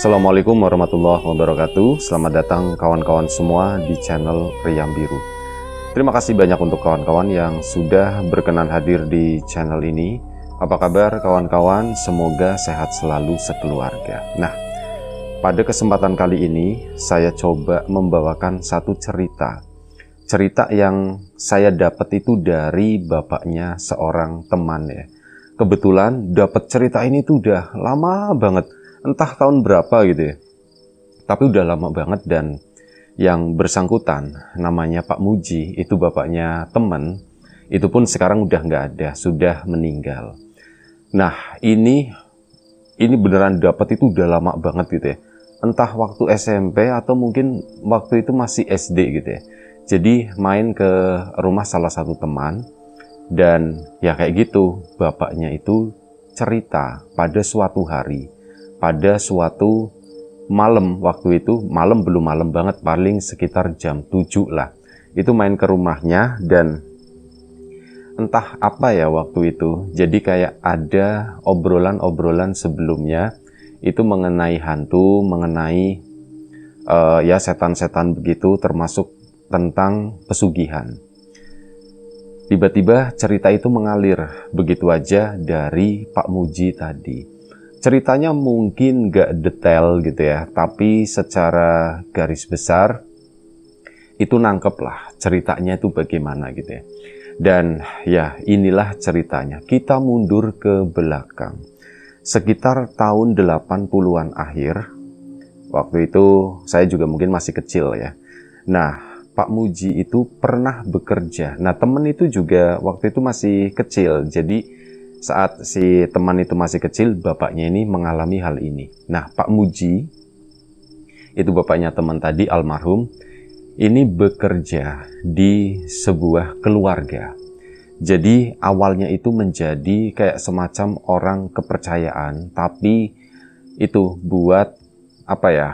Assalamualaikum warahmatullahi wabarakatuh. Selamat datang kawan-kawan semua di channel Riam Biru. Terima kasih banyak untuk kawan-kawan yang sudah berkenan hadir di channel ini. Apa kabar kawan-kawan? Semoga sehat selalu sekeluarga. Nah, pada kesempatan kali ini saya coba membawakan satu cerita. Cerita yang saya dapat itu dari bapaknya seorang teman ya. Kebetulan dapat cerita ini tuh udah lama banget. Entah tahun berapa gitu ya, tapi udah lama banget. Dan yang bersangkutan namanya Pak Muji, itu bapaknya temen, itu pun sekarang udah nggak ada, sudah meninggal. Nah ini beneran dapat itu udah lama banget gitu ya, entah waktu SMP atau mungkin waktu itu masih SD gitu ya. Jadi main ke rumah salah satu teman, dan ya kayak gitu, bapaknya itu cerita pada suatu hari, pada suatu malam. Waktu itu malam, belum malam banget, paling sekitar jam 7 lah. Itu main ke rumahnya, dan entah apa ya waktu itu, jadi kayak ada obrolan-obrolan sebelumnya itu mengenai hantu, mengenai ya setan-setan begitu, termasuk tentang pesugihan. Tiba-tiba cerita itu mengalir begitu aja dari Pak Muji tadi. Ceritanya mungkin gak detail gitu ya, tapi secara garis besar itu nangkep lah ceritanya itu bagaimana gitu ya. Dan ya inilah ceritanya. Kita mundur ke belakang sekitar tahun 80-an akhir. Waktu itu saya juga mungkin masih kecil ya. Nah, Pak Muji itu pernah bekerja. Nah, temen itu juga waktu itu masih kecil. Jadi saat si teman itu masih kecil, bapaknya ini mengalami hal ini. Nah, Pak Muji, itu bapaknya teman tadi, almarhum, ini bekerja di sebuah keluarga. Jadi awalnya itu menjadi kayak semacam orang kepercayaan, tapi itu buat apa ya,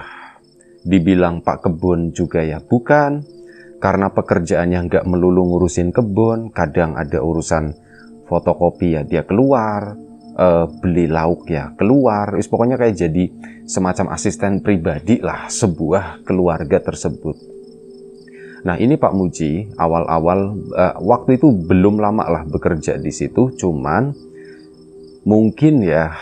dibilang Pak Kebun juga ya bukan, karena pekerjaannya nggak melulu ngurusin kebun, kadang ada urusan fotokopi ya dia keluar, beli lauk ya keluar, pokoknya kayak jadi semacam asisten pribadi lah sebuah keluarga tersebut. Nah ini Pak Muji awal-awal waktu itu belum lama lah bekerja di situ, cuman mungkin ya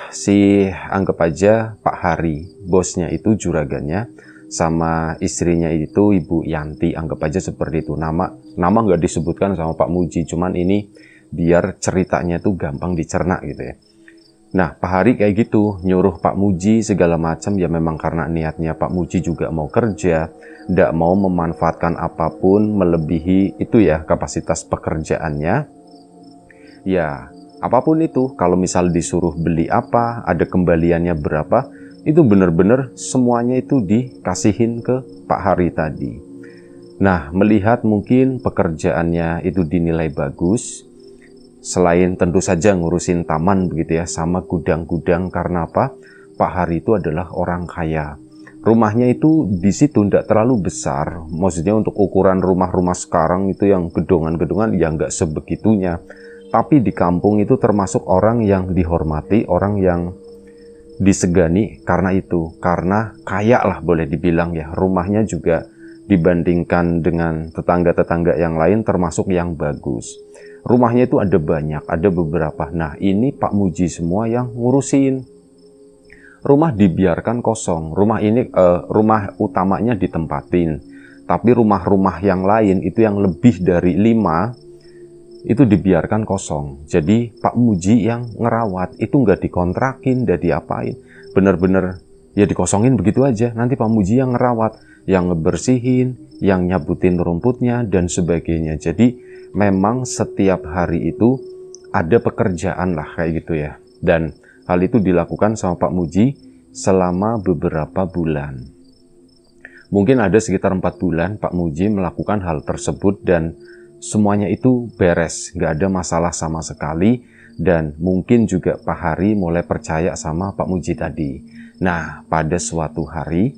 anggap aja Pak Hari, bosnya itu, juragannya, sama istrinya itu Ibu Yanti, anggap aja seperti itu. Nama nggak disebutkan sama Pak Muji, cuman ini biar ceritanya tuh gampang dicerna gitu ya. Nah, Pak Hari kayak gitu, nyuruh Pak Muji segala macam ya, memang karena niatnya Pak Muji juga mau kerja, nggak mau memanfaatkan apapun melebihi itu ya kapasitas pekerjaannya. Ya, apapun itu, kalau misal disuruh beli apa, ada kembaliannya berapa, itu benar-benar semuanya itu dikasihin ke Pak Hari tadi. Nah, melihat mungkin pekerjaannya itu dinilai bagus, selain tentu saja ngurusin taman begitu ya, sama gudang-gudang, karena apa? Pak Hari itu adalah orang kaya. Rumahnya itu di situ tidak terlalu besar, maksudnya untuk ukuran rumah-rumah sekarang itu yang gedongan-gedongan ya nggak sebegitunya. Tapi di kampung itu termasuk orang yang dihormati, orang yang disegani karena itu, karena kaya lah boleh dibilang ya. Rumahnya juga dibandingkan dengan tetangga-tetangga yang lain termasuk yang bagus. Rumahnya itu ada banyak, ada beberapa. Nah ini Pak Muji semua yang ngurusin. Rumah dibiarkan kosong. Rumah ini rumah utamanya ditempatin, tapi rumah-rumah yang lain itu yang lebih dari 5 itu dibiarkan kosong. Jadi Pak Muji yang ngerawat, itu nggak dikontrakin, nggak diapain, bener-bener ya dikosongin begitu aja. Nanti Pak Muji yang ngerawat, yang ngebersihin, yang nyabutin rumputnya dan sebagainya. Jadi memang setiap hari itu ada pekerjaan lah kayak gitu ya. Dan hal itu dilakukan sama Pak Muji selama beberapa bulan. Mungkin ada sekitar 4 bulan Pak Muji melakukan hal tersebut, dan semuanya itu beres, nggak ada masalah sama sekali. Dan mungkin juga Pak Hari mulai percaya sama Pak Muji tadi. Nah, pada suatu hari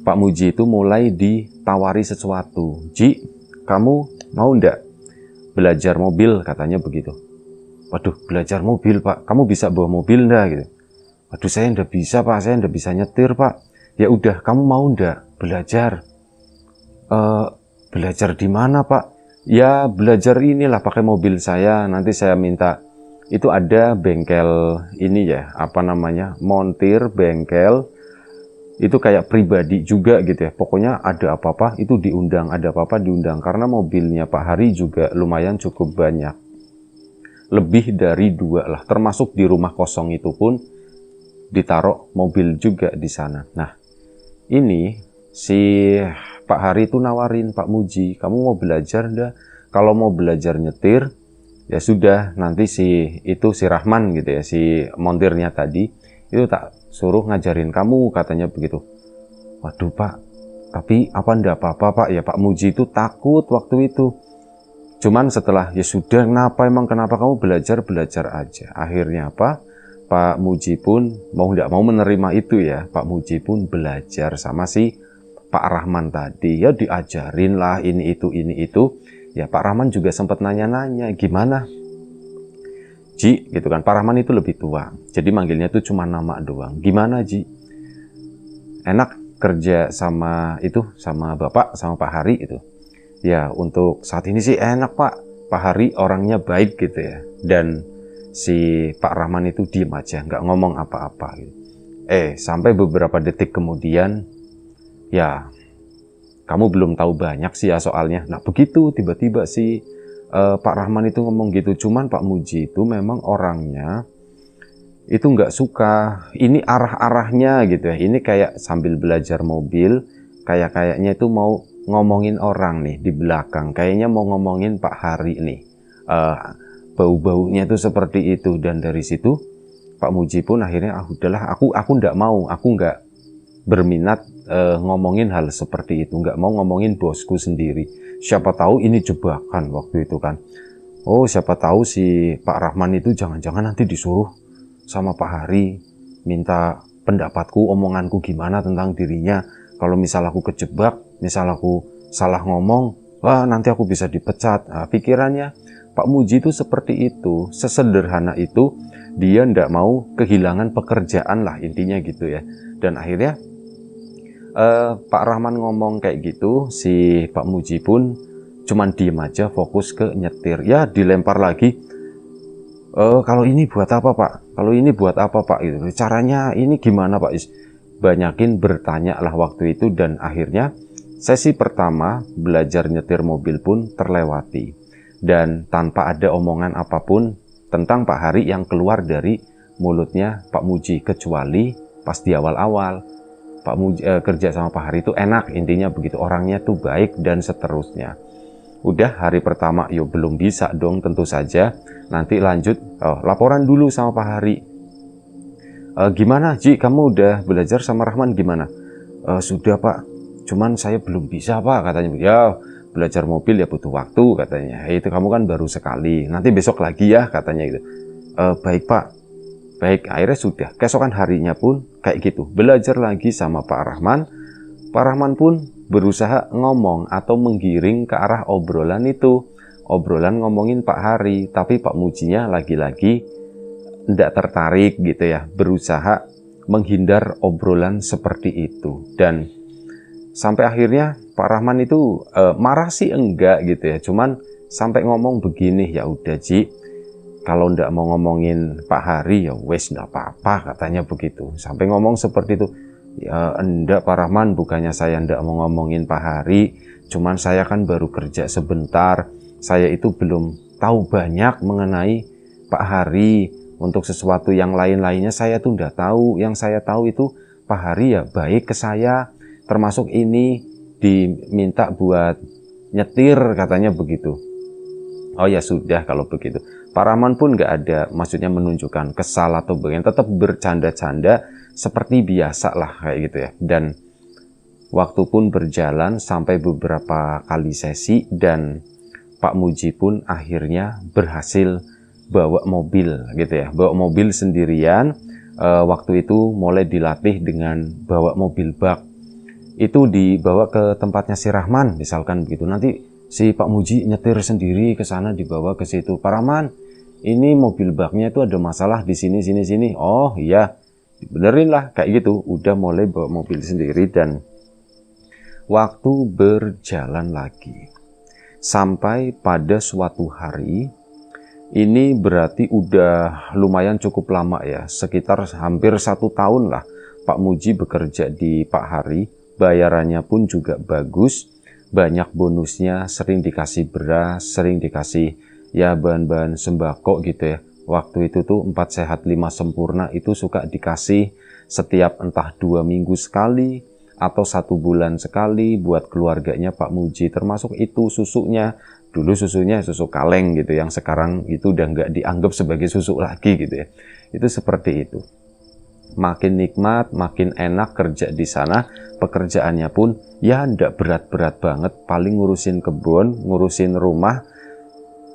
Pak Muji itu mulai ditawari sesuatu. Ji, kamu mau ndak belajar mobil, katanya begitu. Waduh, belajar mobil Pak, kamu bisa bawa mobil ndak gitu. Aduh, saya ndak bisa Pak, saya ndak bisa nyetir Pak. Ya udah, kamu mau ndak belajar? Belajar di mana Pak? Ya belajar inilah pakai mobil saya, nanti saya minta. Itu ada bengkel ini ya, apa namanya, montir bengkel, itu kayak pribadi juga gitu ya. Pokoknya ada apa-apa itu diundang, ada apa-apa diundang. Karena mobilnya Pak Hari juga lumayan cukup banyak. Lebih dari 2 lah, termasuk di rumah kosong itu pun ditaruh mobil juga di sana. Nah, ini si Pak Hari itu nawarin, Pak Muji, kamu mau belajar ndak? Kalau mau belajar nyetir, ya sudah, nanti si Rahman gitu ya, si montirnya tadi, itu tak suruh ngajarin kamu, katanya begitu. Waduh Pak, tapi apa ndak apa-apa Pak? Ya Pak Muji itu takut waktu itu. Cuman setelah, ya sudah, kenapa kamu belajar aja. Akhirnya apa? Pak Muji pun mau ndak mau menerima itu ya. Pak Muji pun belajar sama si Pak Rahman tadi, ya diajarin lah ini itu. Ya Pak Rahman juga sempat nanya-nanya, gimana Ji, gitu kan. Pak Rahman itu lebih tua, jadi manggilnya tuh cuma nama doang. Gimana Ji, enak kerja sama Bapak, sama Pak Hari itu? Ya untuk saat ini sih enak Pak, Pak Hari orangnya baik gitu ya. Dan si Pak Rahman itu diem aja, nggak ngomong apa-apa gitu. Sampai beberapa detik kemudian, ya kamu belum tahu banyak sih ya soalnya. Nah begitu tiba-tiba si Pak Rahman itu ngomong gitu. Cuman Pak Muji itu memang orangnya itu nggak suka ini arah-arahnya gitu ya. Ini kayak sambil belajar mobil, kayaknya itu mau ngomongin orang nih di belakang. Kayaknya mau ngomongin Pak Hari nih. Bau-baunya itu seperti itu. Dan dari situ Pak Muji pun akhirnya, udahlah, aku nggak mau, aku nggak berminat ngomongin hal seperti itu, nggak mau ngomongin bosku sendiri. Siapa tahu ini jebakan waktu itu kan. Oh, siapa tahu si Pak Rahman itu jangan-jangan nanti disuruh sama Pak Hari minta pendapatku, omonganku gimana tentang dirinya. Kalau misal aku kejebak, misal aku salah ngomong, wah nanti aku bisa dipecat. Nah, pikirannya Pak Muji itu seperti itu, sesederhana itu. Dia ndak mau kehilangan pekerjaan lah intinya gitu ya. Dan akhirnya Pak Rahman ngomong kayak gitu, si Pak Muji pun cuman diem aja, fokus ke nyetir. Ya dilempar lagi, kalau ini buat apa Pak? Kalau ini buat apa Pak? Gitu. Caranya ini gimana Pak? Banyakin bertanya lah waktu itu. Dan akhirnya sesi pertama belajar nyetir mobil pun terlewati. Dan tanpa ada omongan apapun tentang Pak Hari yang keluar dari mulutnya Pak Muji, kecuali pas di awal-awal Pak Muji kerja sama Pak Hari itu enak, intinya begitu, orangnya tuh baik dan seterusnya. Udah hari pertama, yo belum bisa dong tentu saja. Nanti lanjut, laporan dulu sama Pak Hari. Gimana Ji, kamu udah belajar sama Rahman gimana? Sudah Pak, cuman saya belum bisa Pak, katanya. Ya belajar mobil ya butuh waktu, katanya. Itu kamu kan baru sekali, nanti besok lagi ya, katanya gitu. Baik Pak, baik. Akhirnya sudah, keesokan harinya pun kayak gitu, belajar lagi sama Pak Rahman. Pak Rahman pun berusaha ngomong atau menggiring ke arah obrolan itu. Obrolan ngomongin Pak Hari, tapi Pak Mujinya lagi-lagi tidak tertarik gitu ya. Berusaha menghindar obrolan seperti itu. Dan sampai akhirnya Pak Rahman itu marah sih enggak gitu ya. Cuman sampai ngomong begini, ya udah Ji, kalau ndak mau ngomongin Pak Hari ya wes ndak apa-apa, katanya begitu. Sampai ngomong seperti itu. Ya enggak Pak Rahman, bukannya saya ndak mau ngomongin Pak Hari, cuman saya kan baru kerja sebentar, saya itu belum tahu banyak mengenai Pak Hari. Untuk sesuatu yang lain-lainnya saya tuh ndak tahu. Yang saya tahu itu Pak Hari ya baik ke saya, termasuk ini diminta buat nyetir, katanya begitu. Oh ya sudah kalau begitu. Pak Rahman pun nggak ada maksudnya menunjukkan kesal atau bagian, tetap bercanda-canda seperti biasa lah kayak gitu ya. Dan waktu pun berjalan sampai beberapa kali sesi, dan Pak Muji pun akhirnya berhasil bawa mobil gitu ya, bawa mobil sendirian. Waktu itu mulai dilatih dengan bawa mobil bak. Itu dibawa ke tempatnya si Rahman misalkan begitu. Nanti si Pak Muji nyetir sendiri ke sana, dibawa ke situ. Pak Rahman, ini mobil baknya itu ada masalah di sini. Oh iya, Benerin lah kayak gitu, udah mulai bawa mobil sendiri. Dan waktu berjalan lagi sampai pada suatu hari, ini berarti udah lumayan cukup lama ya, sekitar hampir 1 tahun lah Pak Muji bekerja di Pak Hari. Bayarannya pun juga bagus, banyak bonusnya, sering dikasih beras, sering dikasih ya bahan-bahan sembako gitu ya. Waktu itu tuh 4 sehat 5 sempurna itu suka dikasih setiap entah 2 minggu sekali atau 1 bulan sekali buat keluarganya Pak Muji. Termasuk itu susunya, dulu susunya susu kaleng gitu, yang sekarang itu udah nggak dianggap sebagai susu lagi gitu ya. Itu seperti itu. Makin nikmat, makin enak kerja di sana. Pekerjaannya pun ya ndak berat-berat banget, paling ngurusin kebun, ngurusin rumah,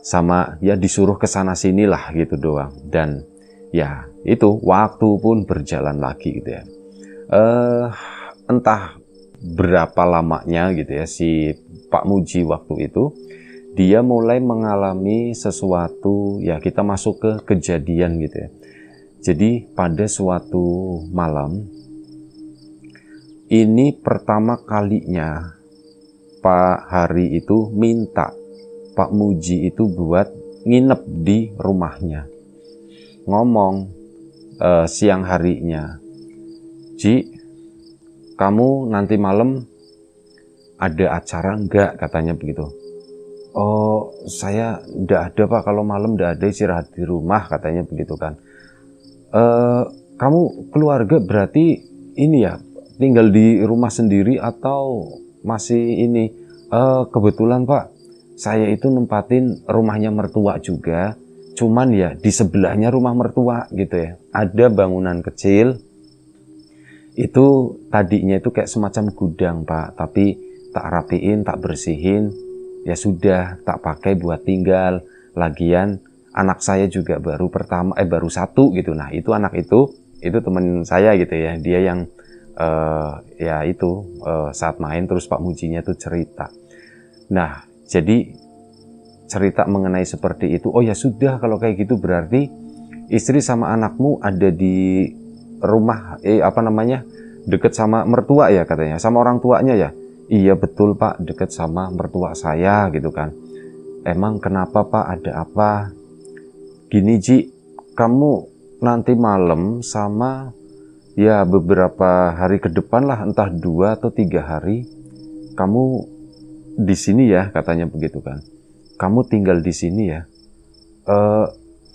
sama ya disuruh ke sana sini lah gitu doang. Dan ya itu waktu pun berjalan lagi gitu ya. Entah berapa lamanya gitu ya si Pak Muji waktu itu, dia mulai mengalami sesuatu ya, kita masuk ke kejadian gitu ya. Jadi pada suatu malam, ini pertama kalinya Pak Hari itu minta Pak Muji itu buat nginep di rumahnya. Ngomong siang harinya, "Ji, kamu nanti malam ada acara enggak?" katanya begitu. "Oh, saya enggak ada Pak, kalau malam enggak ada, istirahat di rumah," katanya begitu kan. "Kamu keluarga berarti ini ya, tinggal di rumah sendiri atau masih ini?" Kebetulan Pak, saya itu nempatin rumahnya mertua juga, cuman ya di sebelahnya rumah mertua gitu ya. Ada bangunan kecil, itu tadinya itu kayak semacam gudang Pak, tapi tak rapiin, tak bersihin, ya sudah tak pakai buat tinggal. Lagian anak saya juga baru baru 1 gitu. Nah itu anak itu teman saya gitu ya, dia yang ya itu saat main terus Pak Mujinya tuh cerita. Nah jadi cerita mengenai seperti itu. "Oh ya sudah, kalau kayak gitu berarti istri sama anakmu ada di rumah deket sama mertua ya," katanya, "sama orang tuanya ya?" "Iya betul Pak, deket sama mertua saya," gitu kan. "Emang kenapa Pak, ada apa?" "Gini Ji, kamu nanti malam sama ya beberapa hari ke depan lah, entah 2 atau 3 hari, kamu di sini ya," katanya begitu kan. "Kamu tinggal di sini ya."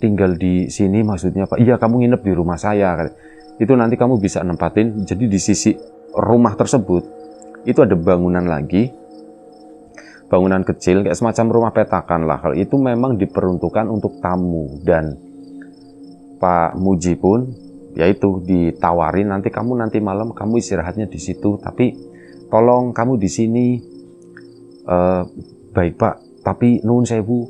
"Tinggal di sini maksudnya Pak?" "Iya, kamu nginep di rumah saya." "Itu nanti kamu bisa nempatin, jadi di sisi rumah tersebut itu ada bangunan lagi, bangunan kecil kayak semacam rumah petakan lah. Kalau itu memang diperuntukkan untuk tamu." Dan Pak Muji pun yaitu ditawarin, nanti malam kamu istirahatnya di situ, tapi tolong kamu di sini." "Baik Pak, tapi nuwun sewu,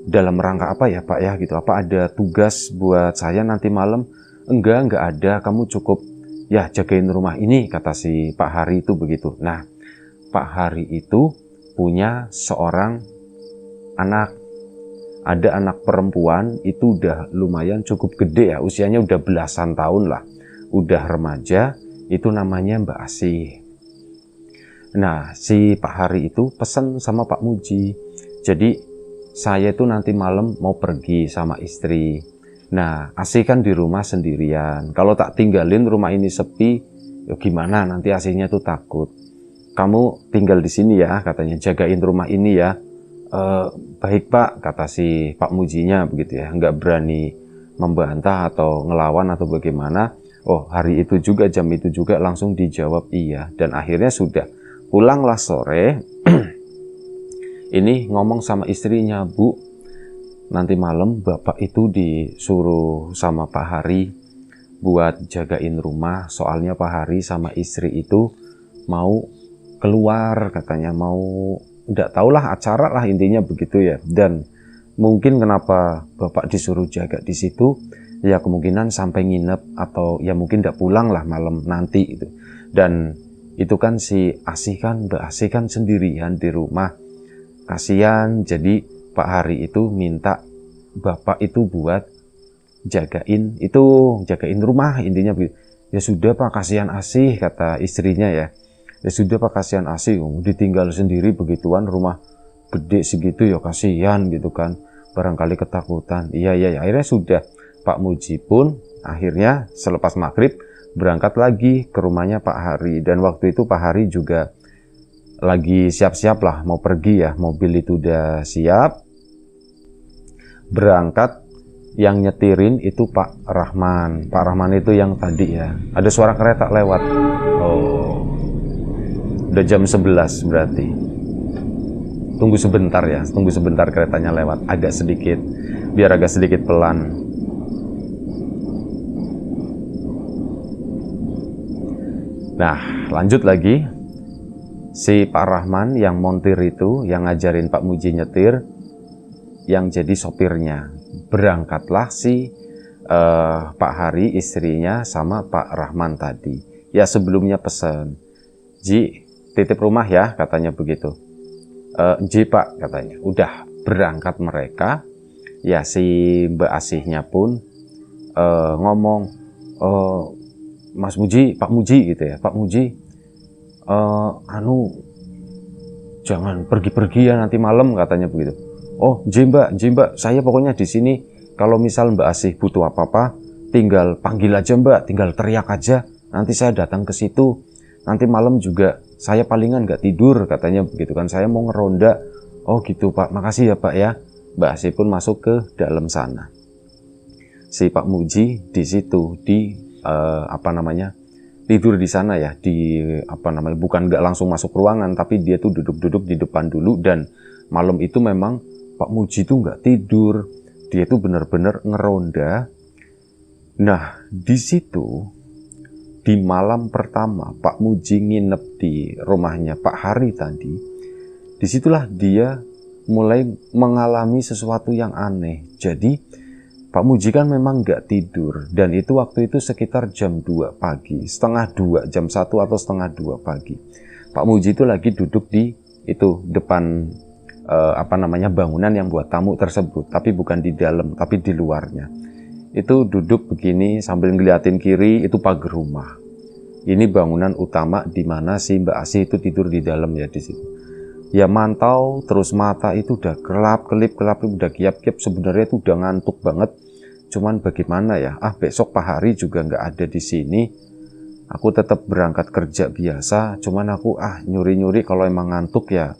dalam rangka apa ya Pak ya gitu, apa ada tugas buat saya nanti malam?" Enggak ada, kamu cukup ya jagain rumah ini," kata si Pak Hari itu begitu. Nah Pak Hari itu punya seorang anak, ada anak perempuan, itu udah lumayan cukup gede ya, usianya udah belasan tahun lah, udah remaja, itu namanya Mbak Asih. Nah si Pak Hari itu pesan sama Pak Muji, "Jadi saya itu nanti malam mau pergi sama istri. Nah Asih kan di rumah sendirian, kalau tak tinggalin rumah ini sepi, ya gimana, nanti Asihnya tuh takut. Kamu tinggal di sini ya," katanya, "jagain rumah ini ya." "Baik Pak," kata si Pak Mujinya begitu ya, nggak berani membantah atau ngelawan atau bagaimana. Oh hari itu juga, jam itu juga langsung dijawab iya. Dan akhirnya sudah pulanglah sore. Ini ngomong sama istrinya, "Bu, nanti malam Bapak itu disuruh sama Pak Hari buat jagain rumah, soalnya Pak Hari sama istri itu mau keluar," katanya, "mau nggak tahulah acara lah, intinya begitu ya. Dan mungkin kenapa Bapak disuruh jaga di situ, ya kemungkinan sampai nginep atau ya mungkin nggak pulang lah malam nanti itu. Dan itu kan si Asih kan, Mbak Asih kan sendirian di rumah, kasihan. Jadi Pak Hari itu minta Bapak itu buat jagain rumah, intinya begitu. Ya sudah Pak, kasihan asih, kata istrinya ya. Ya sudah Pak, kasihan asih, ditinggal sendiri begituan, rumah gede segitu ya kasihan gitu kan, barangkali ketakutan. Iya, akhirnya sudah, Pak Muji pun akhirnya selepas maghrib berangkat lagi ke rumahnya Pak Hari. Dan waktu itu Pak Hari juga lagi siap-siap lah mau pergi ya, mobil itu udah siap berangkat. Yang nyetirin itu Pak Rahman. Pak Rahman itu yang tadi ya, ada suara kereta lewat. Oh, udah jam 11 berarti. Tunggu sebentar ya, tunggu sebentar keretanya lewat, agak sedikit, biar agak sedikit pelan. Nah, lanjut lagi. Si Pak Rahman yang montir itu, yang ngajarin Pak Muji nyetir, yang jadi sopirnya. Berangkatlah si Pak Hari, istrinya, sama Pak Rahman tadi. Ya sebelumnya pesen, Ji, titip rumah ya, katanya begitu. Ji Pak, katanya. Udah berangkat mereka. Ya si Mbak Asihnya pun ngomong, Mas Muji, Pak Muji gitu ya, Pak Muji, jangan pergi-pergi ya nanti malam, katanya begitu. Oh, Ji Mbak, saya pokoknya di sini. Kalau misal Mbak Asih butuh apa-apa, tinggal panggil aja Mbak, tinggal teriak aja. Nanti saya datang ke situ. Nanti malam juga saya palingan nggak tidur, katanya begitu kan. Saya mau ngeronda. Oh gitu Pak, makasih ya Pak ya. Mbak Asih pun masuk ke dalam sana. Si Pak Muji di situ tidur di sana ya, bukan nggak langsung masuk ruangan, tapi dia tuh duduk-duduk di depan dulu. Dan malam itu memang Pak Muji tuh nggak tidur, dia tuh benar-benar ngeronda. Nah, di situ di malam pertama Pak Muji nginep di rumahnya Pak Hari tadi, disitulah dia mulai mengalami sesuatu yang aneh. Jadi Pak Muji kan memang nggak tidur, dan itu waktu itu sekitar jam 2 pagi, setengah 2, jam 1 atau setengah 2 pagi. Pak Muji itu lagi duduk di depan bangunan yang buat tamu tersebut, tapi bukan di dalam, tapi di luarnya. Itu duduk begini sambil ngeliatin kiri, itu pagar rumah. Ini bangunan utama di mana si Mbak Asih itu tidur di dalam ya di situ. Ya mantau terus, mata itu udah kelap-kelip, udah kiap-kiap, sebenarnya itu udah ngantuk banget. Cuman bagaimana ya? Besok Pak Hari juga nggak ada di sini. Aku tetap berangkat kerja biasa, cuman aku nyuri-nyuri kalau emang ngantuk ya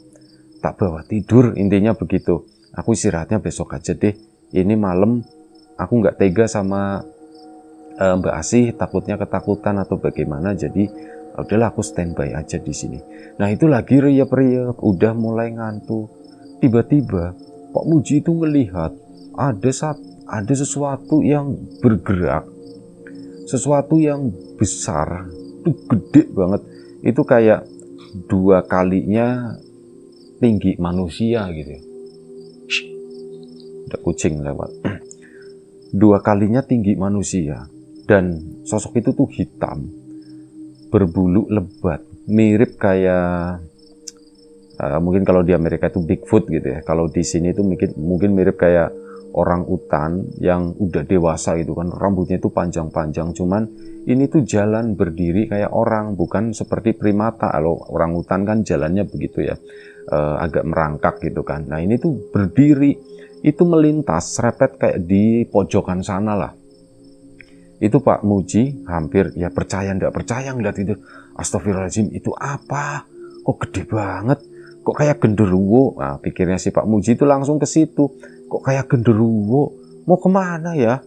tak bawa tidur, intinya begitu. Aku istirahatnya besok aja deh. Ini malam aku nggak tega sama Mbak Asih, takutnya ketakutan atau bagaimana. Jadi udahlah aku standby aja di sini. Nah itu lagi riap-riap, udah mulai ngantuk. Tiba-tiba Pak Muji itu melihat ada sesuatu yang bergerak, sesuatu yang besar, itu gede banget. Itu kayak 2 kalinya tinggi manusia gitu. Ada kucing lewat. 2 kalinya tinggi manusia, dan sosok itu tuh hitam, berbulu lebat, mirip kayak mungkin kalau di Amerika itu Bigfoot gitu ya. Kalau di sini itu mungkin mirip kayak orang utan yang udah dewasa gitu kan, rambutnya itu panjang-panjang. Cuman ini tuh jalan berdiri kayak orang, bukan seperti primata. Kalau orang utan kan jalannya begitu ya, agak merangkak gitu kan. Nah ini tuh berdiri, itu melintas serepet kayak di pojokan sana lah. Itu Pak Muji hampir ya percaya nggak percaya ngeliat itu. Astagfirullahaladzim, itu apa? Kok gede banget? Kok kayak genderuwo? Nah, pikirnya si Pak Muji itu langsung ke situ. Kok kayak genderuwo? Mau kemana ya?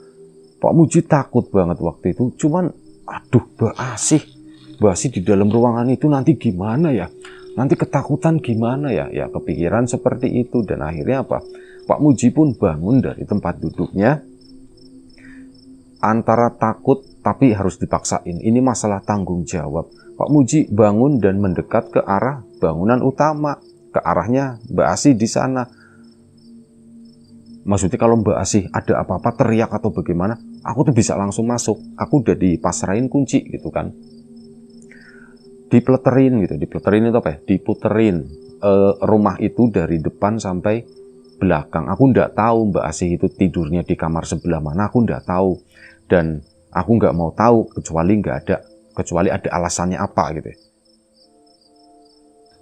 Pak Muji takut banget waktu itu. Cuman, aduh, Mbak Asih di dalam ruangan itu nanti gimana ya? Nanti ketakutan gimana ya? Ya kepikiran seperti itu. Dan akhirnya apa? Pak Muji pun bangun dari tempat duduknya. Antara takut tapi harus dipaksain. Ini masalah tanggung jawab. Pak Muji bangun dan mendekat ke arah bangunan utama, ke arahnya Mbak Asih di sana. Maksudnya kalau Mbak Asih ada apa-apa teriak atau bagaimana, aku tuh bisa langsung masuk. Aku udah dipasrahin kunci gitu kan. Dipleterin itu apa ya? Diputerin rumah itu dari depan sampai belakang. Aku nggak tahu Mbak Asih itu tidurnya di kamar sebelah mana, aku nggak tahu. Dan aku nggak mau tahu kecuali ada alasannya apa gitu.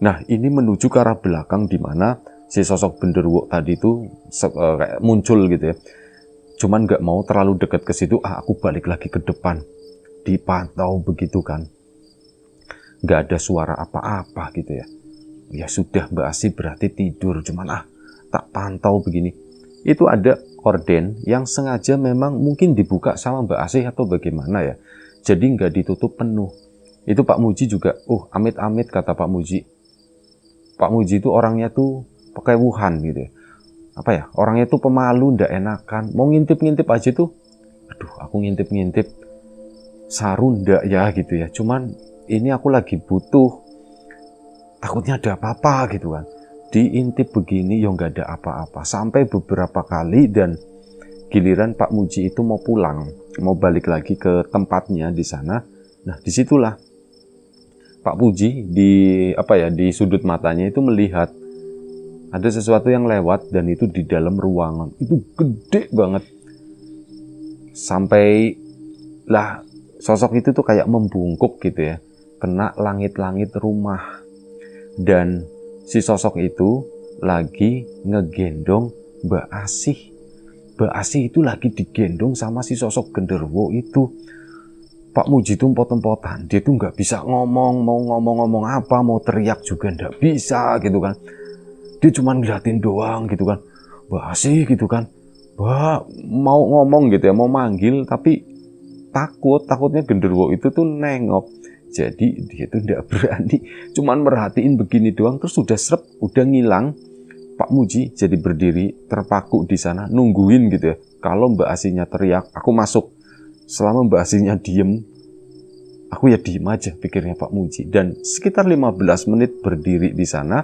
Nah, ini menuju ke arah belakang di mana si sosok genderuwo tadi itu kayak muncul gitu ya. Cuman nggak mau terlalu dekat ke situ, aku balik lagi ke depan. Dipantau begitu kan. Nggak ada suara apa-apa gitu ya. Ya sudah, Mbak Asih berarti tidur, cuman tak pantau begini. Itu ada korden yang sengaja memang mungkin dibuka sama Mbak Asih atau bagaimana ya. Jadi nggak ditutup penuh. Itu Pak Muji juga, amit-amit kata Pak Muji. Pak Muji itu orangnya tuh pekewuhan gitu ya. Apa ya, orangnya tuh pemalu, ndak enakan. Mau ngintip-ngintip aja tuh, aduh aku ngintip-ngintip saru ndak ya gitu ya. Cuman ini aku lagi butuh, takutnya ada apa-apa gitu kan. Diintip begini ya nggak ada apa-apa. Sampai beberapa kali dan giliran Pak Muji itu mau pulang, mau balik lagi ke tempatnya di sana. Nah, disitulah Pak Muji di sudut matanya itu melihat ada sesuatu yang lewat dan itu di dalam ruangan. Itu gede banget. Sampai lah sosok itu tuh kayak membungkuk gitu ya. Kena langit-langit rumah. Dan si sosok itu lagi ngegendong Mbak Asih. Mbak Asih itu lagi digendong sama si sosok genderuwo itu. Pak Muji tuh empot-empotan, dia tuh nggak bisa ngomong, mau ngomong apa, mau teriak juga nggak bisa gitu kan. Dia cuma ngeliatin doang gitu kan, Mbak Asih gitu kan, Mbak mau ngomong gitu ya, mau manggil tapi takutnya genderuwo itu tuh nengok. Jadi dia tuh nggak berani, cuman merhatiin begini doang, terus udah srep, udah ngilang. Pak Muji jadi berdiri terpaku di sana nungguin gitu ya. Kalau Mbak Asihnya teriak, aku masuk. Selama Mbak Asihnya diem, aku ya diem aja pikirnya Pak Muji. Dan sekitar 15 menit berdiri di sana,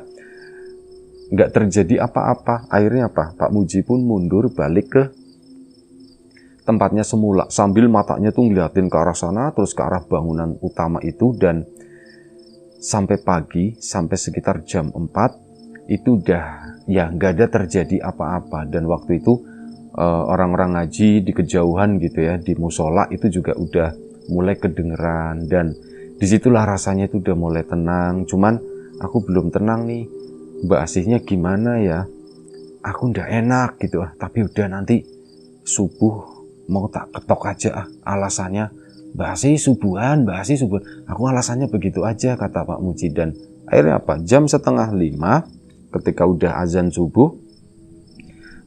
nggak terjadi apa-apa. Akhirnya apa? Pak Muji pun mundur balik ke tempatnya semula. Sambil matanya tuh ngeliatin ke arah sana, terus ke arah bangunan utama itu. Dan sampai pagi, sampai sekitar jam 4, itu udah ya nggak ada terjadi apa-apa. Dan waktu itu orang-orang ngaji di kejauhan gitu ya, di musola itu juga udah mulai kedengeran. Dan disitulah rasanya itu udah mulai tenang. Cuman aku belum tenang nih, Mbak Asihnya gimana ya, aku ndak enak gitu tapi udah nanti subuh mau tak ketok aja alasannya. Mbak Asih subuhan, aku alasannya begitu aja kata Pak Muji. Dan akhirnya apa, jam 4:30 ketika udah azan subuh,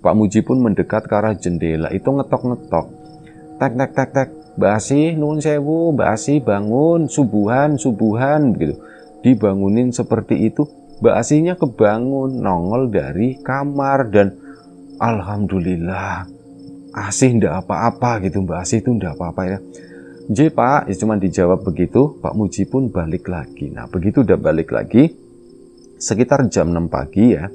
Pak Muji pun mendekat ke arah jendela itu, ngetok-ngetok. Tek, tek, tek, tek. Mbak Asih, nuwun sewu, Mbak Asih bangun, subuhan, gitu. Dibangunin seperti itu, Mbak Asihnya kebangun, nongol dari kamar. Dan alhamdulillah, Asih ndak apa-apa gitu, Mbak Asih itu ndak apa-apa ya. J Pak, ya cuma dijawab begitu. Pak Muji pun balik lagi. Nah, begitu udah balik lagi, sekitar jam 6 pagi ya,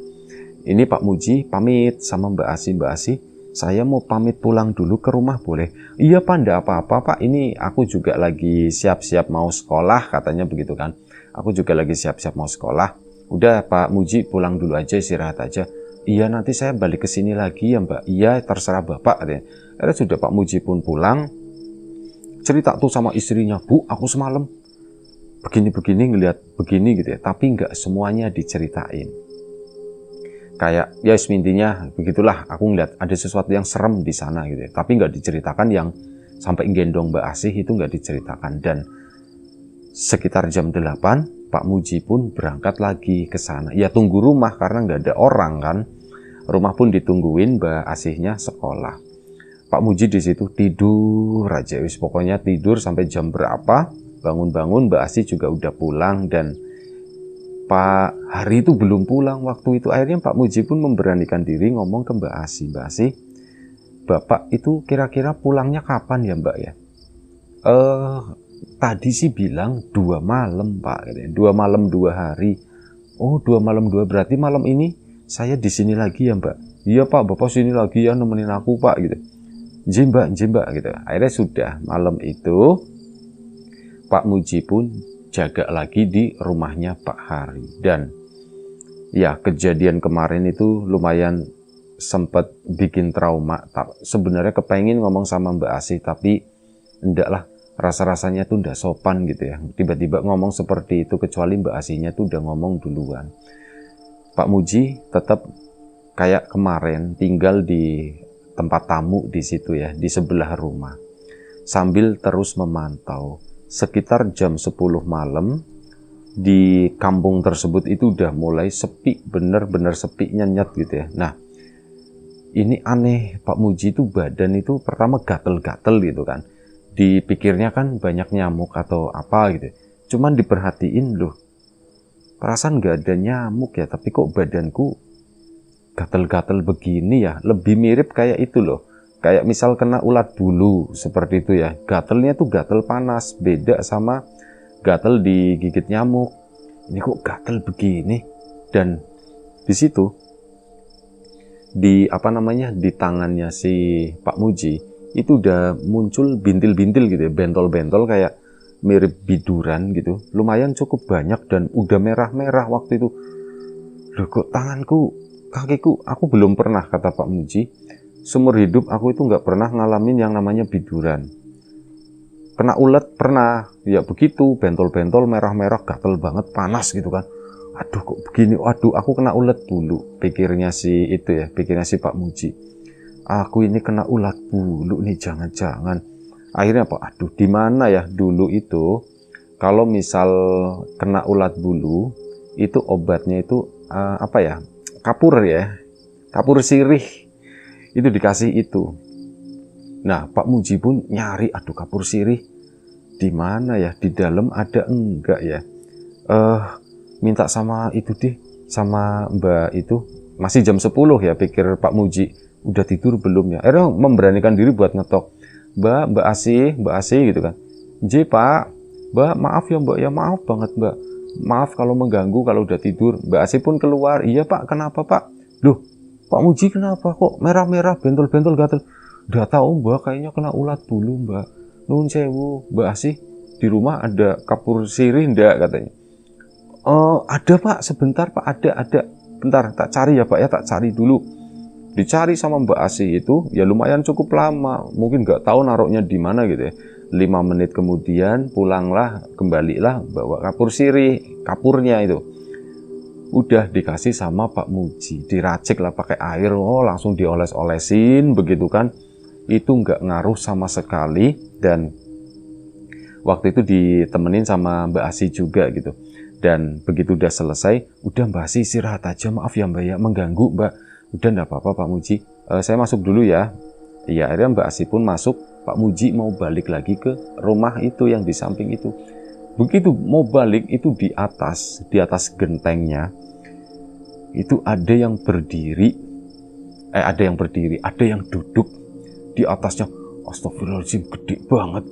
ini Pak Muji pamit sama Mbak Asih, saya mau pamit pulang dulu ke rumah boleh? Iya Pak, enggak apa-apa Pak, ini aku juga lagi siap-siap mau sekolah, katanya begitu kan. Aku juga lagi siap-siap mau sekolah. Udah Pak Muji pulang dulu aja, istirahat aja. Iya nanti saya balik ke sini lagi ya Mbak. Iya terserah Bapak, katanya. Akhirnya sudah Pak Muji pun pulang. Cerita tuh sama istrinya, Bu aku semalam begini-begini ngelihat begini gitu ya. Tapi nggak semuanya diceritain. Kayak ya intinya begitulah, aku ngeliat ada sesuatu yang serem di sana gitu ya. Tapi nggak diceritakan yang sampai gendong Mbak Asih, itu nggak diceritakan. Dan sekitar jam 8 Pak Muji pun berangkat lagi ke sana. Ya tunggu rumah karena nggak ada orang kan. Rumah pun ditungguin, Mbak Asihnya sekolah. Pak Muji di situ tidur aja, wis pokoknya tidur sampai jam berapa, bangun-bangun Mbak Asih juga udah pulang. Dan Pak Hari itu belum pulang waktu itu. Akhirnya Pak Muji pun memberanikan diri ngomong ke Mbak Asih, Mbak Asih, Bapak itu kira-kira pulangnya kapan ya Mbak ya? Tadi sih bilang 2 malam Pak, 2 malam 2 hari. Oh 2 malam 2, berarti malam ini saya di sini lagi ya Mbak? Iya Pak, Bapak sini lagi ya nemenin aku Pak gitu. Mbak gitu. Akhirnya sudah malam itu Pak Muji pun jaga lagi di rumahnya Pak Hari. Dan ya kejadian kemarin itu lumayan sempat bikin trauma. Sebenarnya kepengen ngomong sama Mbak Asih, tapi enggak lah, rasa-rasanya tuh ndak sopan gitu ya. Tiba-tiba ngomong seperti itu, kecuali Mbak Asihnya tuh udah ngomong duluan. Pak Muji tetap kayak kemarin tinggal di tempat tamu di situ ya, di sebelah rumah. Sambil terus memantau. Sekitar jam 10 malam, di kampung tersebut itu udah mulai sepi, bener-bener sepi, nyenyet gitu ya. Nah, ini aneh, Pak Muji itu badan itu pertama gatel-gatel gitu kan. Dipikirnya kan banyak nyamuk atau apa gitu. Cuman diperhatiin, loh, perasaan gak ada nyamuk ya, tapi kok badanku gatel-gatel begini ya. Lebih mirip kayak itu loh, kayak misal kena ulat bulu, seperti itu ya. Gatelnya tuh gatel panas, beda sama gatel digigit nyamuk. Ini kok gatel begini. Dan di situ, di di tangannya si Pak Muji itu udah muncul bintil-bintil gitu ya, bentol-bentol kayak mirip biduran gitu, lumayan cukup banyak dan udah merah-merah waktu itu. Loh, kok tanganku, kakiku, aku belum pernah, kata Pak Muji, seumur hidup aku itu nggak pernah ngalamin yang namanya biduran. Kena ulet pernah, ya begitu, bentol-bentol, merah-merah, gatel banget, panas gitu kan. Aduh, kok begini, waduh, aku kena ulet bulu, pikirnya si Pak Muji. Aku ini kena ulat bulu nih, jangan-jangan. Akhirnya apa? Aduh, di mana ya dulu itu, kalau misal kena ulat bulu, itu obatnya itu kapur ya, kapur sirih, itu dikasih itu. Nah, Pak Muji pun nyari, aduh, kapur sirih di mana ya, di dalam ada enggak ya? Minta sama itu deh, sama Mbak itu, masih jam 10 ya, pikir Pak Muji, udah tidur belum ya? Akhirnya memberanikan diri buat ngetok. Mbak Asih gitu kan. J Pak, Mbak, maaf ya Mbak, ya maaf banget Mbak. Maaf kalau mengganggu, kalau udah tidur. Mbak Asih pun keluar. Iya Pak, kenapa Pak? Loh, Pak Muji kenapa kok merah-merah, bentol-bentol gatel? Udah tahu Mbak, kayaknya kena ulat bulu Mbak. Nun sewu, Mbak Asih, di rumah ada kapur sirih ndak, katanya. Ada Pak, sebentar Pak, ada. Bentar, tak cari ya Pak ya, tak cari dulu. Dicari sama Mbak Asih itu, ya lumayan cukup lama. Mungkin nggak tahu naruhnya di mana gitu ya. 5 menit kemudian pulanglah, kembalilah bawa kapur sirih, kapurnya itu. Udah dikasih sama Pak Muji, diracik lah pakai air, langsung dioles-olesin, begitu kan. Itu nggak ngaruh sama sekali, dan waktu itu ditemenin sama Mbak Asih juga gitu. Dan begitu udah selesai, udah Mbak Asih istirahat aja, maaf ya Mbak ya, mengganggu Mbak. Udah enggak apa-apa Pak Muji, saya masuk dulu ya. Iya, akhirnya Mbak Asih pun masuk. Pak Muji mau balik lagi ke rumah itu yang di samping itu. Begitu mau balik itu, di atas gentengnya itu ada yang berdiri, ada yang duduk di atasnya. Astagfirullahaladzim, gede banget.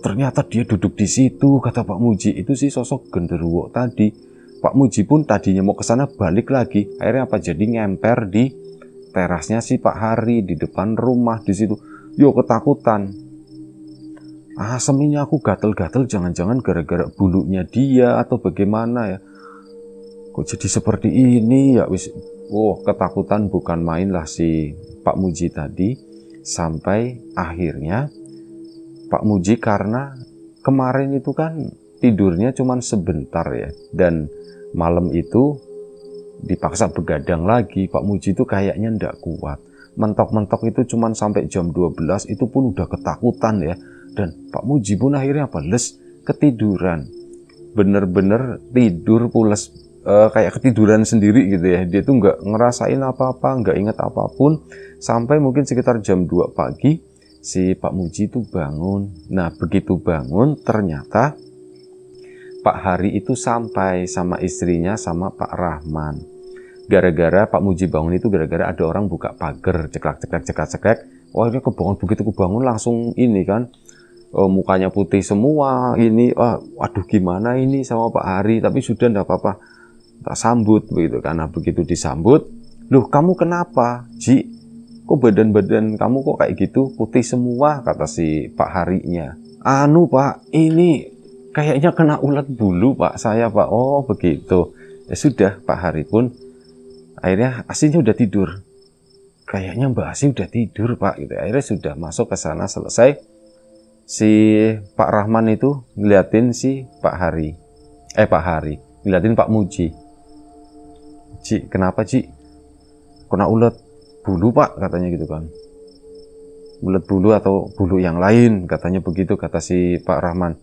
Ternyata dia duduk di situ, kata Pak Muji. Itu sih sosok genderuwo tadi. Pak Muji pun tadinya mau ke sana, balik lagi. Akhirnya apa? Jadi ngemper di terasnya si Pak Hari, di depan rumah di situ. Yo, ketakutan. Asem ini, aku gatel-gatel, jangan-jangan gara-gara bulunya dia atau bagaimana ya. Kok jadi seperti ini ya, wis. Ketakutan bukan main lah si Pak Muji tadi. Sampai akhirnya Pak Muji, karena kemarin itu kan tidurnya cuma sebentar ya, dan malam itu dipaksa begadang lagi. Pak Muji itu kayaknya ndak kuat. Mentok-mentok itu cuma sampai jam 12, itu pun udah ketakutan ya. Dan Pak Muji pun akhirnya ketiduran. Bener-bener tidur pules, kayak ketiduran sendiri gitu ya. Dia tuh nggak ngerasain apa-apa, nggak inget apapun. Sampai mungkin sekitar jam 2 pagi, si Pak Muji itu bangun. Nah, begitu bangun, ternyata Pak Hari itu sampai sama istrinya, sama Pak Rahman. Gara-gara Pak Muji bangun itu gara-gara ada orang buka pagar, ceklek. Wah, ini kebangun, begitu kebangun langsung ini kan, mukanya putih semua, ini, waduh gimana ini sama Pak Hari, tapi sudah enggak apa-apa, tak sambut begitu. Karena begitu disambut, loh kamu kenapa, Ji? Kok badan-badan kamu kok kayak gitu, putih semua, kata si Pak Harinya. Anu Pak, ini kayaknya kena ulat bulu Pak, saya Pak. Oh begitu. Ya sudah, Pak Hari pun akhirnya aslinya udah tidur. kayaknya Mbak Asi udah tidur Pak gitu. Akhirnya sudah masuk ke sana, selesai. Si Pak Rahman itu ngeliatin si Pak Hari, ngeliatin Pak Muji. Ci, kenapa Ci? Kena ulet bulu Pak, katanya gitu kan. Ulet bulu atau bulu yang lain, katanya begitu, kata si Pak Rahman.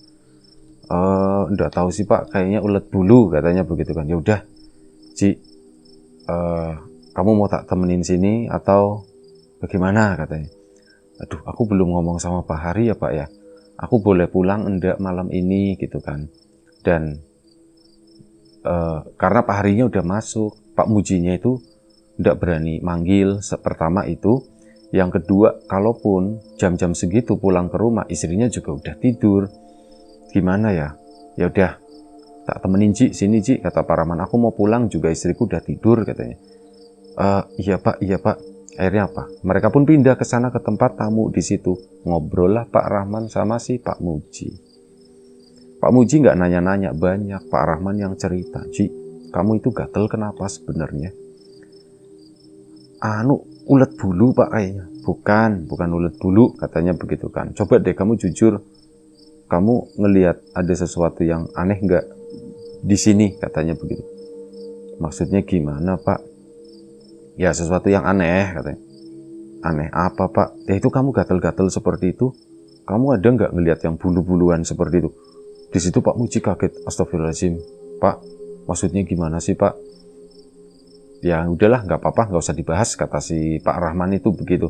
Enggak tahu sih Pak, kayaknya ulet bulu, katanya begitu kan. Ya udah, Ci, kamu mau tak temenin sini atau bagaimana, katanya. Aduh, aku belum ngomong sama Pak Hari ya Pak ya. Aku boleh pulang enggak malam ini gitu kan. Dan karena Pak Harinya udah masuk, Pak Mujinya itu enggak berani manggil pertama itu. Yang kedua, kalaupun jam-jam segitu pulang ke rumah, istrinya juga udah tidur. Gimana ya? Ya udah, tak temenin Ci, sini Ci, kata Pak Rahman. Aku mau pulang juga, istriku udah tidur, katanya. Iya Pak. Akhirnya apa? Mereka pun pindah ke sana, ke tempat tamu di situ. Ngobrol lah Pak Rahman sama si Pak Muji. Pak Muji nggak nanya-nanya banyak. Pak Rahman yang cerita, Ci, kamu itu gatel kenapa sebenarnya? Ulet bulu Pak kayaknya. Bukan ulet bulu, katanya begitu kan. Coba deh kamu jujur, kamu ngelihat ada sesuatu yang aneh nggak di sini, katanya begitu. Maksudnya gimana Pak? Ya sesuatu yang aneh, katanya. Aneh apa Pak? Ya itu kamu gatel-gatel seperti itu. Kamu ada nggak ngelihat yang bulu-buluan seperti itu? Di situ Pak Muji kaget. Astagfirullahaladzim. Pak, maksudnya gimana sih Pak? Ya udahlah, nggak apa-apa, nggak usah dibahas, kata si Pak Rahman itu begitu.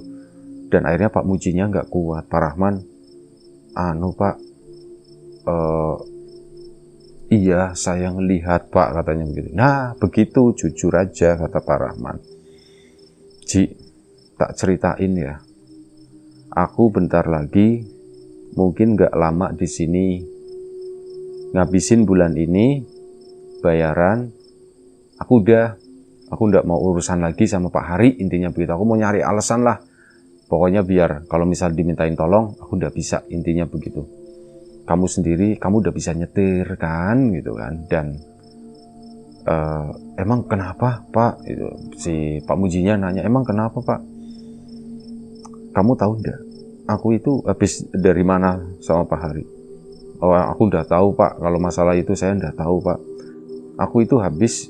Dan akhirnya Pak Mujinya nggak kuat. Pak Rahman, Pak, iya saya ngelihat Pak, katanya begitu. Nah begitu, jujur aja, kata Pak Rahman. Ci, tak ceritain ya. Aku bentar lagi, mungkin nggak lama di sini, ngabisin bulan ini, bayaran. Aku nggak mau urusan lagi sama Pak Hari, intinya begitu. Aku mau nyari alasan lah. Pokoknya biar kalau misal dimintain tolong, aku nggak bisa, intinya begitu. Kamu sendiri, kamu udah bisa nyetir kan, gitu kan. Dan emang kenapa Pak? Itu si Pak Mujinya nanya, emang kenapa Pak? Kamu tahu enggak? Aku itu habis dari mana sama Pak Hari? Oh, aku udah tahu Pak. Kalau masalah itu saya udah tahu Pak. Aku itu habis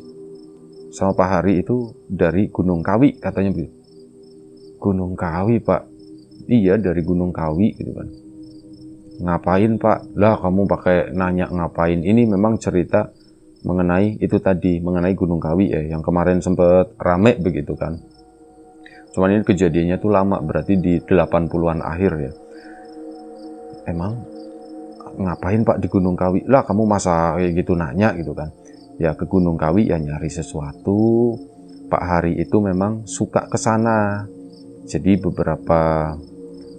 sama Pak Hari itu dari Gunung Kawi, katanya begitu. Gunung Kawi Pak? Iya, dari Gunung Kawi gitu kan. Ngapain Pak? Lah kamu pakai nanya ngapain? Ini memang cerita mengenai itu tadi, mengenai Gunung Kawi ya, yang kemarin sempat rame begitu kan. Cuman ini kejadiannya tuh lama, berarti di 80-an akhir ya. Emang ngapain Pak di Gunung Kawi? Lah kamu masa kayak gitu nanya gitu kan. Ya ke Gunung Kawi ya nyari sesuatu. Pak Hari itu memang suka ke sana. Jadi beberapa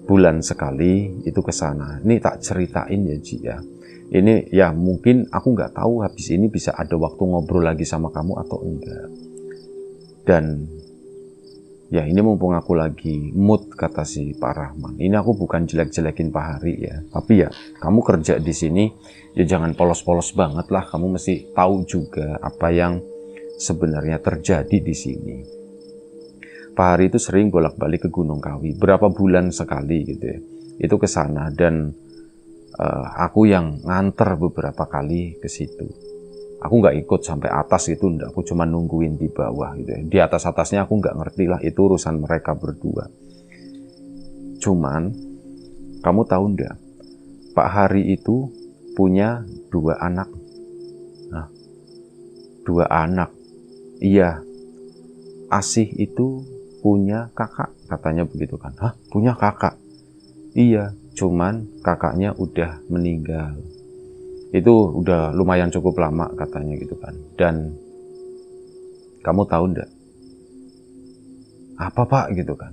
bulan sekali itu ke sana. Ini tak ceritain ya Ji ya. Ini ya mungkin aku nggak tahu habis ini bisa ada waktu ngobrol lagi sama kamu atau enggak. Dan ya ini mumpung aku lagi mood, kata si Pak Rahman. Ini aku bukan jelek-jelekin Pak Hari ya. Tapi ya kamu kerja di sini ya jangan polos-polos banget lah. Kamu mesti tahu juga apa yang sebenarnya terjadi di sini. Pak Hari itu sering bolak-balik ke Gunung Kawi. Berapa bulan sekali gitu ya. Itu ke sana dan aku yang nganter beberapa kali ke situ. Aku nggak ikut sampai atas itu, enggak. Aku cuma nungguin di bawah gitu ya. Di atas-atasnya aku nggak ngerti lah, itu urusan mereka berdua. Cuman, kamu tahu enggak, Pak Hari itu punya 2 anak. Nah, 2 anak. Iya, Asih itu punya kakak, katanya begitu kan. Hah, punya kakak? Iya, cuman kakaknya udah meninggal. Itu udah lumayan cukup lama katanya gitu kan. Dan kamu tahu enggak apa Pak gitu kan.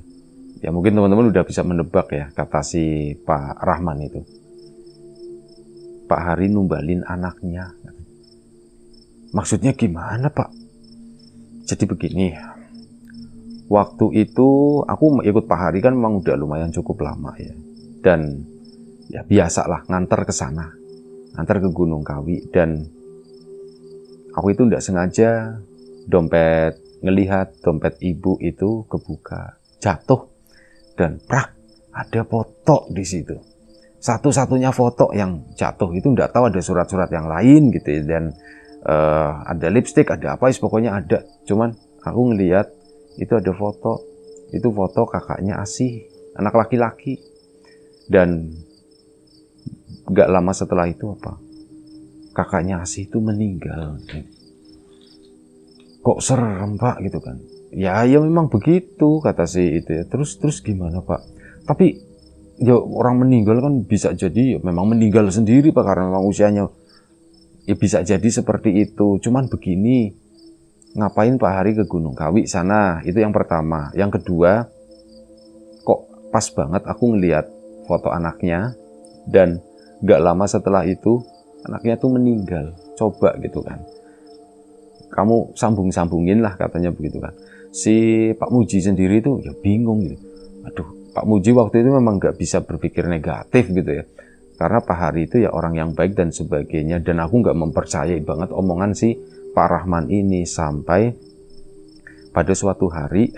Ya mungkin teman-teman udah bisa menebak ya, kata si Pak Rahman itu. Pak Hari numbalin anaknya. Maksudnya gimana Pak? Jadi begini, waktu itu aku ikut Pak Hari kan memang udah lumayan cukup lama ya. Dan ya biasalah nganter ke sana, nganter ke Gunung Kawi. Dan aku itu nggak sengaja ngelihat dompet ibu itu kebuka. jatuh dan prak, ada foto di situ. Satu-satunya foto yang jatuh itu nggak tahu ada surat-surat yang lain gitu ya. Dan ada lipstik, ada apa, pokoknya ada. Cuman aku ngelihat itu ada foto, itu foto kakaknya Asih, anak laki-laki. Dan nggak lama setelah itu apa? Kakaknya Asih itu meninggal. Kok serem Pak gitu kan? Ya memang begitu kata si itu ya. Terus gimana Pak? Tapi ya orang meninggal kan bisa jadi ya memang meninggal sendiri Pak, karena memang usianya ya bisa jadi seperti itu. Cuman begini, ngapain Pak Hari ke Gunung Kawi sana? Itu yang pertama. Yang kedua, kok pas banget aku ngelihat foto anaknya dan gak lama setelah itu anaknya tuh meninggal. Coba gitu kan, kamu sambung-sambungin lah katanya begitu kan. Si Pak Muji sendiri itu ya bingung gitu. Aduh, Pak Muji waktu itu memang gak bisa berpikir negatif gitu ya. Karena Pak Hari itu ya orang yang baik dan sebagainya. Dan aku gak mempercayai banget omongan si Pak Rahman ini. Sampai pada suatu hari,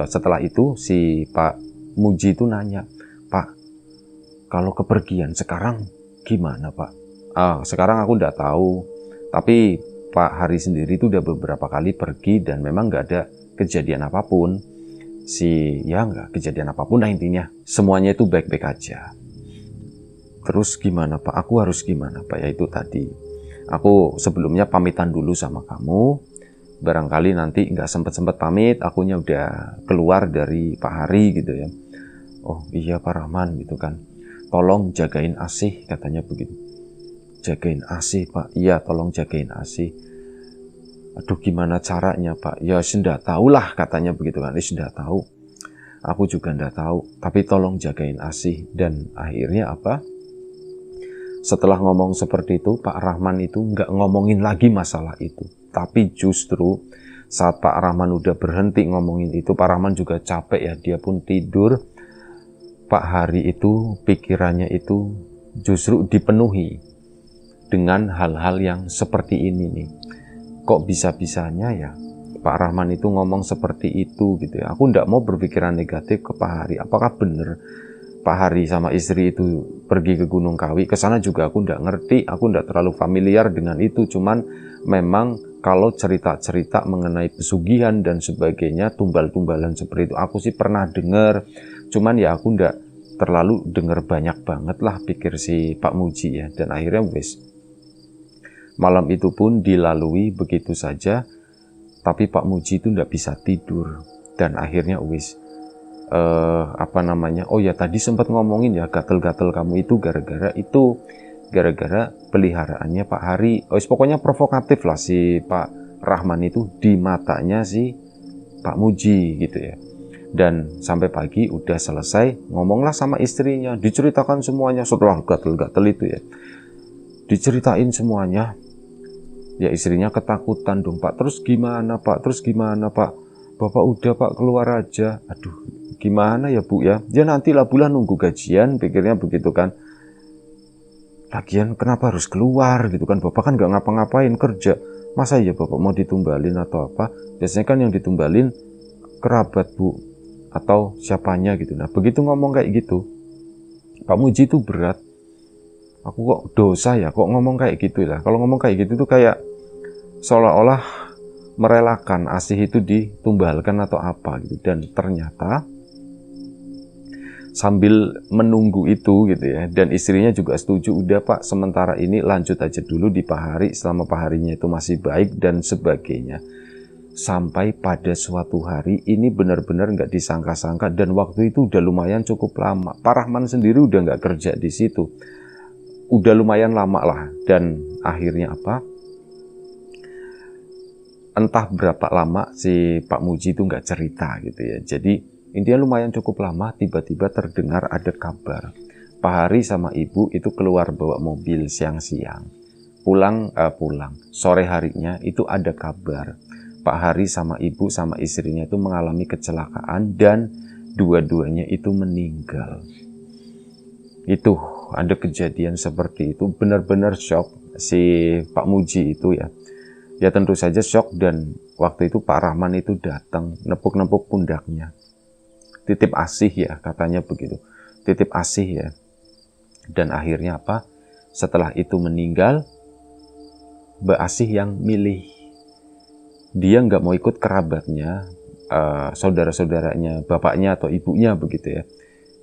setelah itu si Pak Muji itu nanya, Pak, kalau kepergian sekarang gimana Pak? Sekarang aku gak tahu. Tapi Pak Hari sendiri itu udah beberapa kali pergi dan memang nggak ada kejadian apapun. Nggak kejadian apapun lah intinya. Semuanya itu baik-baik aja. Terus gimana Pak? Aku harus gimana Pak? Ya itu tadi. Aku sebelumnya pamitan dulu sama kamu. Barangkali nanti nggak sempet-sempet pamit, akunya udah keluar dari Pak Hari gitu ya. Oh iya Pak Rahman gitu kan. Tolong jagain Asih katanya begitu. Jagain Asih Pak. Iya tolong jagain Asih. Aduh gimana caranya Pak? Ya sudah tahu lah katanya begitu kan. Sudah tahu. Aku juga enggak tahu. Tapi tolong jagain Asih. Dan akhirnya apa? Setelah ngomong seperti itu, Pak Rahman itu nggak ngomongin lagi masalah itu. Tapi justru saat Pak Rahman udah berhenti ngomongin itu, Pak Rahman juga capek ya. Dia pun tidur. Pak Hari itu pikirannya itu justru dipenuhi dengan hal-hal yang seperti ini nih. Kok bisa-bisanya ya Pak Rahman itu ngomong seperti itu gitu ya. Aku nggak mau berpikiran negatif ke Pak Hari. Apakah benar Pak Hari sama istri itu pergi ke Gunung Kawi? Kesana juga aku nggak ngerti. Aku nggak terlalu familiar dengan itu. Cuman memang kalau cerita-cerita mengenai pesugihan dan sebagainya, tumbal-tumbalan seperti itu, aku sih pernah dengar. Cuman ya aku nggak terlalu dengar banyak banget lah, pikir si Pak Muji ya. Dan akhirnya wes, malam itu pun dilalui begitu saja, tapi Pak Muji itu nggak bisa tidur. Dan akhirnya wis, oh ya tadi sempat ngomongin ya, gatel-gatel kamu itu gara-gara peliharaannya Pak Hari. Pokoknya provokatif lah si Pak Rahman itu di matanya si Pak Muji gitu ya. Dan sampai pagi udah selesai, ngomonglah sama istrinya, diceritakan semuanya setelah gatel-gatel itu ya. Diceritain semuanya. Ya istrinya ketakutan dong Pak. Terus gimana Pak? Bapak udah Pak keluar aja. Aduh gimana ya Bu ya? Ya nanti lah bulan nunggu gajian, pikirnya begitu kan. Lagian kenapa harus keluar gitu kan? Bapak kan gak ngapa-ngapain kerja. Masa ya Bapak mau ditumbalin atau apa? Biasanya kan yang ditumbalin kerabat Bu atau siapanya gitu. Nah begitu ngomong kayak gitu, Pak Muji itu berat. Aku kok dosa ya, kok ngomong kayak gitu lah. Kalau ngomong kayak gitu tuh kayak seolah-olah merelakan Asih itu ditumbalkan atau apa gitu. Dan ternyata sambil menunggu itu gitu ya, dan istrinya juga setuju, udah Pak sementara ini lanjut aja dulu di Pak Hari selama Pak Harinya itu masih baik dan sebagainya. Sampai pada suatu hari ini benar-benar nggak disangka-sangka, dan waktu itu udah lumayan cukup lama. Pak Rahman sendiri udah nggak kerja di situ. Udah lumayan lama lah, dan akhirnya apa? Entah berapa lama si Pak Muji itu nggak cerita gitu ya. Jadi intinya lumayan cukup lama, tiba-tiba terdengar ada kabar. Pak Hari sama ibu itu keluar bawa mobil siang-siang. Pulang, sore harinya itu ada kabar. Pak Hari sama ibu sama istrinya itu mengalami kecelakaan dan dua-duanya itu meninggal. Itu ada kejadian seperti itu, benar-benar shock si Pak Muji itu ya. Ya tentu saja shock, dan waktu itu Pak Rahman itu datang nepuk-nepuk pundaknya. titip asih ya, katanya begitu. Titip asih ya. Dan akhirnya apa? Setelah itu meninggal, Mbak Asih yang milih. Dia nggak mau ikut kerabatnya, saudara-saudaranya, bapaknya atau ibunya begitu ya.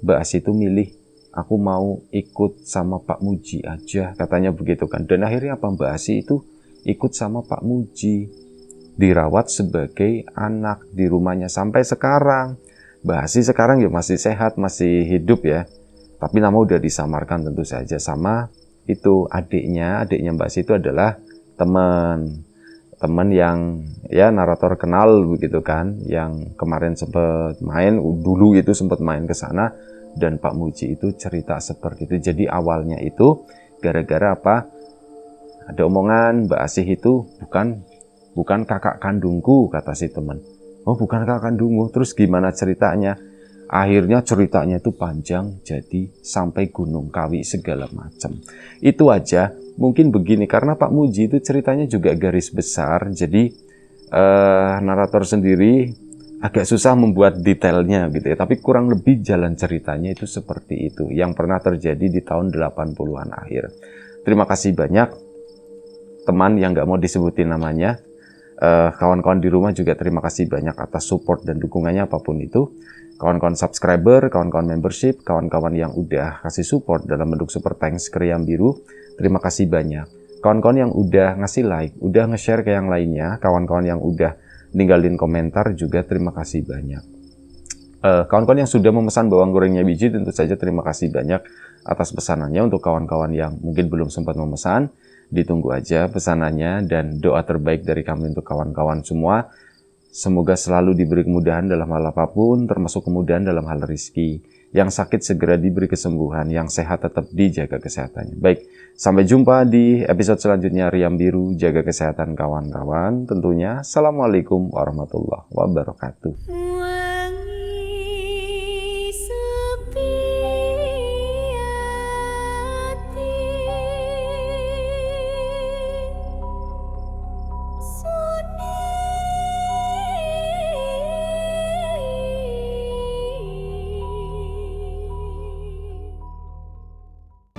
Mbak Asih itu milih, aku mau ikut sama Pak Muji aja, katanya begitu kan. Dan akhirnya apa? Mbak Asih itu ikut sama Pak Muji, dirawat sebagai anak di rumahnya sampai sekarang. Mbak Asih sekarang ya masih sehat, masih hidup ya. Tapi nama udah disamarkan tentu saja sama itu adiknya Mbak Asih itu adalah teman yang ya narator kenal begitu kan, yang kemarin sempat main dulu itu sempat main ke sana, dan Pak Muji itu cerita seperti itu. Jadi awalnya itu gara-gara apa? Ada omongan Mbak Asih itu bukan kakak kandungku, kata si teman. Oh, bukan kakak kandungmu. Terus gimana ceritanya? Akhirnya ceritanya itu panjang, jadi sampai Gunung Kawi segala macam. Itu aja. Mungkin begini, karena Pak Muji itu ceritanya juga garis besar, jadi narator sendiri agak susah membuat detailnya gitu ya. Tapi kurang lebih jalan ceritanya itu seperti itu, yang pernah terjadi di tahun 80-an akhir. Terima kasih banyak teman yang nggak mau disebutin namanya. Kawan-kawan di rumah juga terima kasih banyak atas support dan dukungannya apapun itu. Kawan-kawan subscriber, kawan-kawan membership, kawan-kawan yang udah kasih support dalam bentuk super thanks ke Riam Biru, terima kasih banyak. Kawan-kawan yang udah ngasih like, udah nge-share ke yang lainnya, kawan-kawan yang udah ninggalin komentar juga terima kasih banyak. Kawan-kawan yang sudah memesan bawang gorengnya biji tentu saja terima kasih banyak atas pesanannya. Untuk kawan-kawan yang mungkin belum sempat memesan, ditunggu aja pesanannya, dan doa terbaik dari kami untuk kawan-kawan semua. Semoga selalu diberi kemudahan dalam hal apapun, termasuk kemudahan dalam hal rezeki. Yang sakit segera diberi kesembuhan, yang sehat tetap dijaga kesehatannya. Baik, sampai jumpa di episode selanjutnya Riam Biru. Jaga kesehatan kawan-kawan tentunya. Assalamualaikum warahmatullahi wabarakatuh.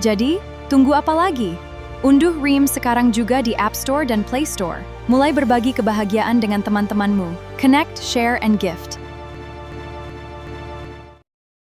Jadi, tunggu apa lagi? Unduh Ream sekarang juga di App Store dan Play Store. Mulai berbagi kebahagiaan dengan teman-temanmu. Connect, share, and gift.